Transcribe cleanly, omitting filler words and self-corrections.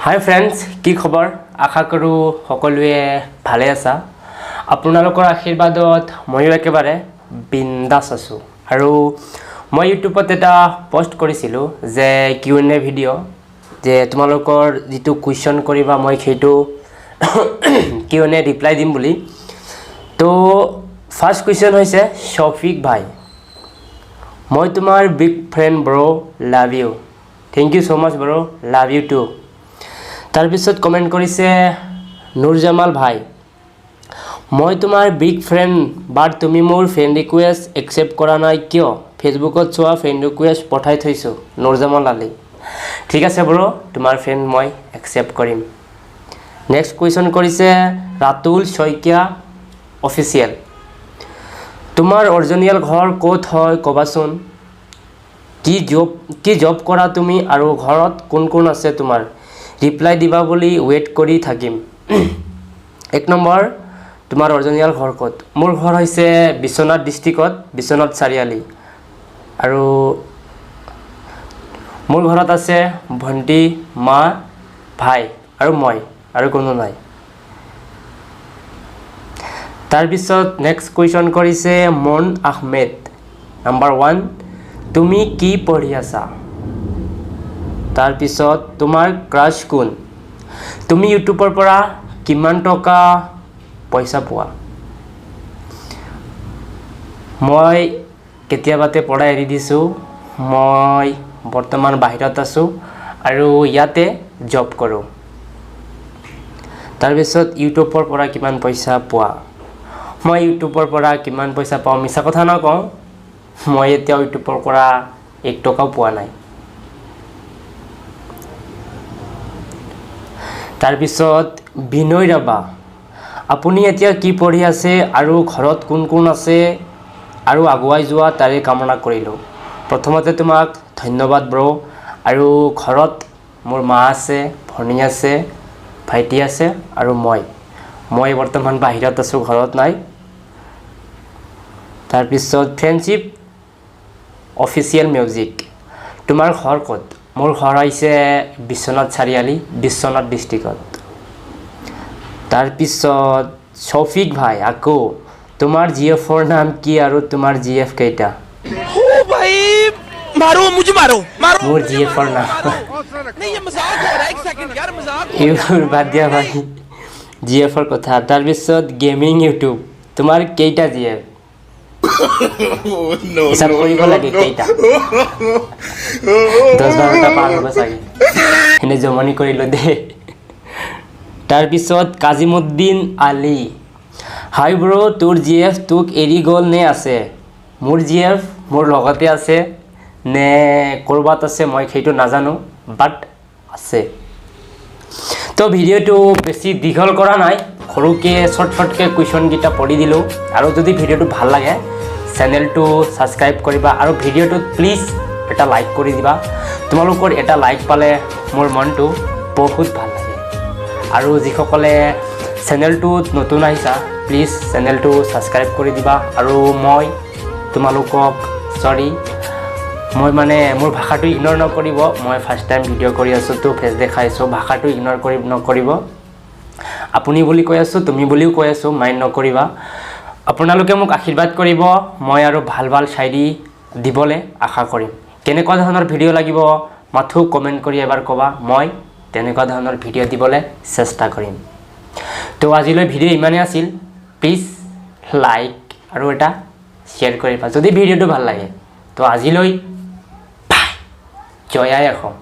হাই friends, কি খবৰ? আশা কৰোঁ সকলোৱে ভালে আছা। আপোনালোকৰ আশীৰ্বাদত ময়ো একেবাৰে বিন্দাছ আছোঁ। আৰু মই ইউটিউবত এটা পোষ্ট কৰিছিলোঁ যে QNA ভিডিঅ' যে তোমালোকৰ যিটো কুৱেশ্যন কৰিবা মই সেইটো QNA ৰিপ্লাই দিম বুলি। তো ফাৰ্ষ্ট কুৱেশ্যন হৈছে শফিক ভাই, মই তোমাৰ big friend bro, love you. Thank you so' much bro, love you too. তাৰপিছত কমেণ্ট কৰিছে নুৰজামাল ভাই, মই তোমাৰ বিগ ফ্ৰেণ্ড বাট তুমি মোৰ ফ্ৰেণ্ড ৰিকুৱেষ্ট একচেপ্ট কৰা নাই কিয়? ফেচবুকত চোৱা ফ্ৰেণ্ড ৰিকুৱেষ্ট পঠাই থৈছোঁ। নুৰজামাল আলী, ঠিক আছে ব্ৰ, তোমাৰ ফ্ৰেণ্ড মই একচেপ্ট কৰিম। নেক্সট কুৱেশ্যন কৰিছে ৰাতুল শইকীয়া অফিচিয়েল, তোমাৰ অৰিজিনেল ঘৰ ক'ত হয় ক'বাচোন? কি জব কৰা তুমি আৰু ঘৰত কোন কোন আছে তোমাৰ? ৰিপ্লাই দিবা বুলি ৱেইট কৰি থাকিম। 1 নম্বৰ, তোমাৰ অৰিজিনেল ঘৰ ক'ত? মোৰ ঘৰ হৈছে বিশ্বনাথ ডিষ্ট্ৰিক্টত, বিশ্বনাথ চাৰিআলি। আৰু মোৰ ঘৰত আছে ভণ্টি, মা, ভাই আৰু মই, আৰু কোনো নাই। তাৰপিছত নেক্সট কুৱেশ্যন কৰিছে মন আহমেদ, নাম্বাৰ 1, তুমি কি পঢ়ি আছা? তাৰপিছত তোমাৰ ক্ৰাছ কোন? তুমি ইউটিউবৰ পৰা কিমান টকা পইচা পোৱা? মই কেতিয়াবাতে পঢ়া এৰি দিছোঁ। মই বৰ্তমান বাহিৰত আছোঁ আৰু ইয়াতে জব কৰোঁ। তাৰপিছত ইউটিউবৰ পৰা কিমান পইচা পোৱা? মই ইউটিউবৰ পৰা কিমান পইচা পাওঁ মিছা কথা নকওঁ, মই এতিয়াও ইউটিউবৰ পৰা 1 টকাও পোৱা নাই। তাৰপিছত বিনয় ৰাভা, আপুনি এতিয়া কি পঢ়ি আছে আৰু ঘৰত কোন কোন আছে আৰু আগুৱাই যোৱা তাৰে কামনা কৰিলোঁ। প্ৰথমতে তোমাক ধন্যবাদ ব্ৰ। আৰু ঘৰত মোৰ মা আছে, ভনী আছে, ভাইটি আছে আৰু মই বৰ্তমান বাহিৰত আছোঁ, ঘৰত নাই। তাৰপিছত ফ্ৰেণ্ডশ্বিপ অফিচিয়েল মিউজিক, তোমাৰ ঘৰ ক'ত? মোৰ ঘৰ হৈছে বিশ্বনাথ চাৰিআলি, বিশ্বনাথ ডিষ্ট্ৰিক্টত। তাৰপিছত শফিক ভাই আকৌ, তোমাৰ GFৰ নাম কি আৰু তোমাৰ GF কেইটা? মোৰ GFৰ নাম এইবোৰ বাদ দিয়া ভাই, GFৰ কথা। তাৰপিছত গেমিং ইউটিউব, তোমাৰ কেইটা GF? হিচাপ কৰিব লাগে কেইটা, 10-12টা পাৰ হ'ব চাগে, এনে জমনি কৰিলোঁ দেই। তাৰপিছত কাজিমুদ্দিন আলী, হাই ব্ৰ, তোৰ GF তোক এৰি গ'ল নে আছে? মোৰ GF মোৰ লগতে আছে নে ক'ৰবাত আছে মই সেইটো নাজানো, বাট আছে। তো ভিডিঅ'টো বেছি দীঘল কৰা নাই, সৰুকৈ শ্বৰ্টকৈ কুৱেশ্যনকেইটা পঢ়ি দিলোঁ। আৰু যদি ভিডিঅ'টো ভাল লাগে চেনেলটো ছাবস্ক্ৰাইব কৰিবা আৰু ভিডিঅ'টোত প্লিজ এটা লাইক কৰি দিবা। তোমালোকৰ এটা লাইক পালে মোৰ মনটো বহুত ভাল লাগে। আৰু যিসকলে চেনেলটোত নতুন আহিছা প্লিজ চেনেলটো ছাবস্ক্ৰাইব কৰি দিবা। আৰু মই তোমালোকক মই মোৰ ভাষাটো ইগন'ৰ নকৰিব। মই ফাৰ্ষ্ট টাইম ভিডিঅ' কৰি আছোঁ তো ফেচ দেখাইছোঁ, ভাষাটো ইগন'ৰ নকৰিব। আপুনি বুলি কৈ আছোঁ, তুমি বুলিও কৈ আছোঁ, মাইণ্ড নকৰিবা। আপোনালোকে মোক আশীৰ্বাদ কৰিব, মই আৰু ভাল ভাল শায়ৰী দিবলৈ আশা কৰিম। কেনেকুৱা ধৰণৰ ভিডিঅ' লাগিব মাথো কমেণ্ট কৰি এবাৰ ক'বা, মই তেনেকুৱা ধৰণৰ ভিডিঅ' দিবলৈ চেষ্টা কৰিম। তো আজিলৈ ভিডিঅ' ইমানেই আছিল, প্লিজ লাইক আৰু এটা শ্বেয়াৰ কৰিবা যদি ভিডিঅ'টো ভাল লাগে। তো আজিলৈ জয় আই অসম।